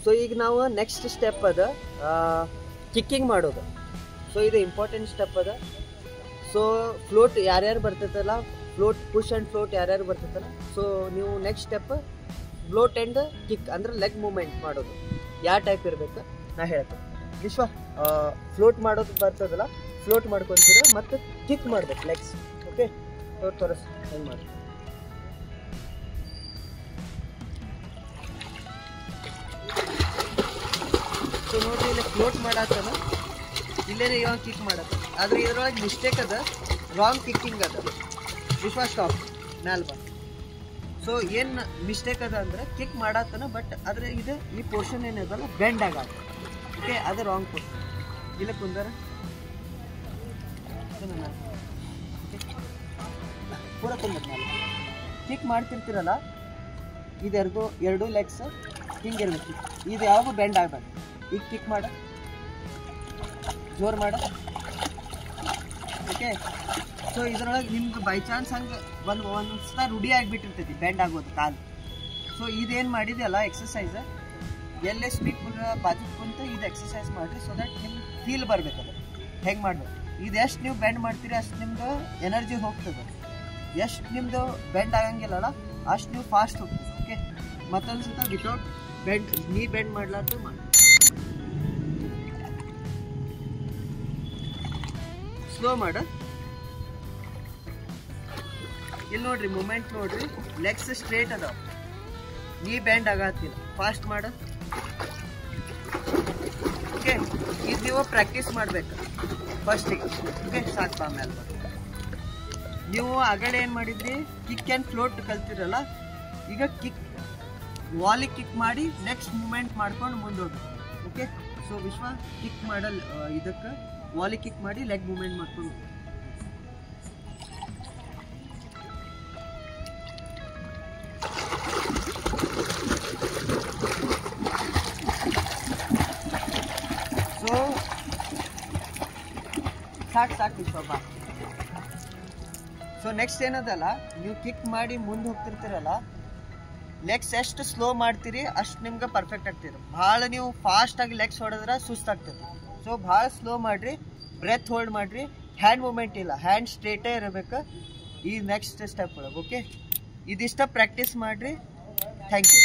So ಈಗ ನಾವು next step ಅದ ಕಿಕ್ಕಿಂಗ್ ಮಾಡೋದು. ಸೊ ಇದು ಇಂಪಾರ್ಟೆಂಟ್ ಸ್ಟೆಪ್ ಅದ. ಸೊ ಫ್ಲೋಟ್ ಯಾರ್ಯಾರು ಬರ್ತೈತಲ್ಲ, ಫ್ಲೋಟ್ ಪುಷ್ ಆ್ಯಂಡ್ ಫ್ಲೋಟ್ ಯಾರ್ಯಾರು ಬರ್ತೈತಲ್ಲ, ಸೊ ನೀವು next step float and kick ಅಂದ್ರೆ ಲೆಗ್ ಮೂಮೆಂಟ್ ಮಾಡೋದು ಯಾವ ಟೈಪ್ ಇರಬೇಕು ನಾ ಹೇಳ್ತೇನೆ. ವಿಶ್ವ ಫ್ಲೋಟ್ ಮಾಡೋದು ಬರ್ತದಲ್ಲ, ಫ್ಲೋಟ್ ಮಾಡ್ಕೊತೀರ ಮತ್ತು ಕಿಕ್ ಮಾಡ್ಬೇಕು ಲೆಗ್ಸ್. ಓಕೆ, ತೋರಿಸ್ ಹೆಂಗೆ ಮಾಡಿ. ಸೊ ನೋಡ್ರಿ ಇಲ್ಲಿ ಫ್ಲೋಟ್ ಮಾಡತ್ತನ, ಇಲ್ಲೇನೆ ಇವಾಗ ಕಿಕ್ ಮಾಡತ್ತ. ಆದ್ರೆ ಇದ್ರೊಳಗೆ ಮಿಸ್ಟೇಕ್ ಅದ, ರಾಂಗ್ ಕಿಕ್ಕಿಂಗ್ ಅದ. ವಿಶ್ವಾಸ ಸ್ಟಾಪ್ ಮ್ಯಾಲ್ ಬಾ. ಸೊ ಏನು ಮಿಸ್ಟೇಕ್ ಅದ ಅಂದ್ರೆ ಕಿಕ್ ಮಾಡತ್ತನ, ಬಟ್ ಆದ್ರೆ ಇದು ಈ ಪೋರ್ಷನ್ ಏನದಲ್ಲ ಬೆಂಡ್ ಆಗ. ಓಕೆ, ಅದು ರಾಂಗ್ ಪೋರ್ಷನ್. ಇಲ್ಲ ಕುಂದರ ಪೂರ ಕುಂದರ ಮೇಲೆ ಕಿಕ್ ಮಾಡ್ತಿರ್ತೀರಲ್ಲ, ಇದು ಎರಡು ಲೆಗ್ಸ್ ಹಿಂಗಿರ್ಬೇಕು. ಇದು ಯಾವಾಗ ಬೆಂಡ್ ಆಗ್ಬಾರ್ದು. ಈಗ ಕಿಕ್ ಮಾಡ, ಜೋರು ಮಾಡ. ಓಕೆ, ಸೊ ಇದ್ರೊಳಗೆ ನಿಮ್ಗೆ ಬೈ ಚಾನ್ಸ್ ಹಂಗೆ ಒಂದ್ಸಲ ರೂಢಿ ಆಗಿಬಿಟ್ಟಿರ್ತೈತಿ ಬೆಂಡ್ ಆಗೋದು ಕಾಲು. ಸೊ ಇದೇನು ಮಾಡಿದೆಯಲ್ಲ ಎಕ್ಸಸೈಸ್, ಎಲ್ಲೇ ಸ್ಪೀಕ್ ಬಾಜು ಕುಂತು ಇದು ಎಕ್ಸಸೈಸ್ ಮಾಡಿರಿ. ಸೊ ದಟ್ ನಿಮ್ಗೆ ಫೀಲ್ ಬರ್ಬೇಕದು ಹೆಂಗೆ ಮಾಡ್ಬೇಕು. ಇದು ಎಷ್ಟು ನೀವು ಬೆಂಡ್ ಮಾಡ್ತೀರಿ ಅಷ್ಟು ನಿಮ್ದು ಎನರ್ಜಿ ಹೋಗ್ತದೆ. ಎಷ್ಟು ನಿಮ್ಮದು ಬೆಂಡ್ ಆಗಂಗಿಲ್ಲಲ್ಲ ಅಷ್ಟು ನೀವು ಫಾಸ್ಟ್ ಹೋಗ್ತೀವಿ. ಓಕೆ, ಮತ್ತೊಂದು ಸತ ವಿತೌಟ್ ಬೆಂಡ್ ನೀ ಬೆಂಡ್ ಮಾಡ್ಲಾರ್ದು ಮಾಡಿ. ಸ್ಲೋ ಮಾಡು. ಇಲ್ಲಿ ನೋಡ್ರಿ ಮೂಮೆಂಟ್ ನೋಡ್ರಿ, ಲೆಗ್ಸ್ ಸ್ಟ್ರೇಟ್ ಅದಾವ, ನೀ ಬೆಂಡ್ ಆಗತ್ತಿಲ್ಲ. ಫಾಸ್ಟ್ ಮಾಡು. ಓಕೆ, ಇದು ನೀವು ಪ್ರಾಕ್ಟೀಸ್ ಮಾಡ್ಬೇಕು ಫಸ್ಟಿಗೆ. ಓಕೆ, ಸಾಕು. ಆಮೇಲೆ ನೀವು ಆಗಡೆ ಏನು ಮಾಡಿದ್ರಿ, ಕಿಕ್ ಆ್ಯಂಡ್ ಫ್ಲೋಟ್ ಕಲ್ತಿರಲ್ಲ, ಈಗ ಕಿಕ್ ವಾಲಿಗೆ ಕಿಕ್ ಮಾಡಿ ನೆಕ್ಸ್ಟ್ ಮೂಮೆಂಟ್ ಮಾಡ್ಕೊಂಡು ಮುಂದೆ ಹೋಗ್ಬೇಕು. ಓಕೆ, ಸೊ ವಿಶ್ವ ಕಿಕ್ ಮಾಡಲ್ ಇದಕ್ಕೆ ವಾಲಿಗೆ ಕಿಕ್ ಮಾಡಿ ಲೆಗ್ ಮೂಮೆಂಟ್ ಮಾಡ್ಕೊಂಡು. ಸೊ ಸಾಕು ವಿಶ್ವ ಬಾ. ಸೊ ನೆಕ್ಸ್ಟ್ ಏನದಲ್ಲ, ನೀವು ಕಿಕ್ ಮಾಡಿ ಮುಂದೆ ಹೋಗ್ತಿರ್ತೀರಲ್ಲ, ಲೆಗ್ಸ್ ಎಷ್ಟು ಸ್ಲೋ ಮಾಡ್ತೀರಿ ಅಷ್ಟು ನಿಮ್ಗೆ ಪರ್ಫೆಕ್ಟ್ ಆಗ್ತೀರಿ. ಭಾಳ ನೀವು ಫಾಸ್ಟಾಗಿ ಲೆಗ್ಸ್ ಹೊಡೆದ್ರೆ ಸುಸ್ತಾಗ್ತದೆ. ಸೊ ಭಾಳ ಸ್ಲೋ ಮಾಡಿರಿ, ಬ್ರೆತ್ ಹೋಲ್ಡ್ ಮಾಡಿರಿ, ಹ್ಯಾಂಡ್ ಮೂಮೆಂಟ್ ಇಲ್ಲ, ಹ್ಯಾಂಡ್ ಸ್ಟ್ರೇಟೇ ಇರಬೇಕು ಈ ನೆಕ್ಸ್ಟ್ ಸ್ಟೆಪ್ ಒಳಗೆ. ಓಕೆ, ಇದಿಷ್ಟ ಪ್ರಾಕ್ಟೀಸ್ ಮಾಡಿರಿ. Thank you.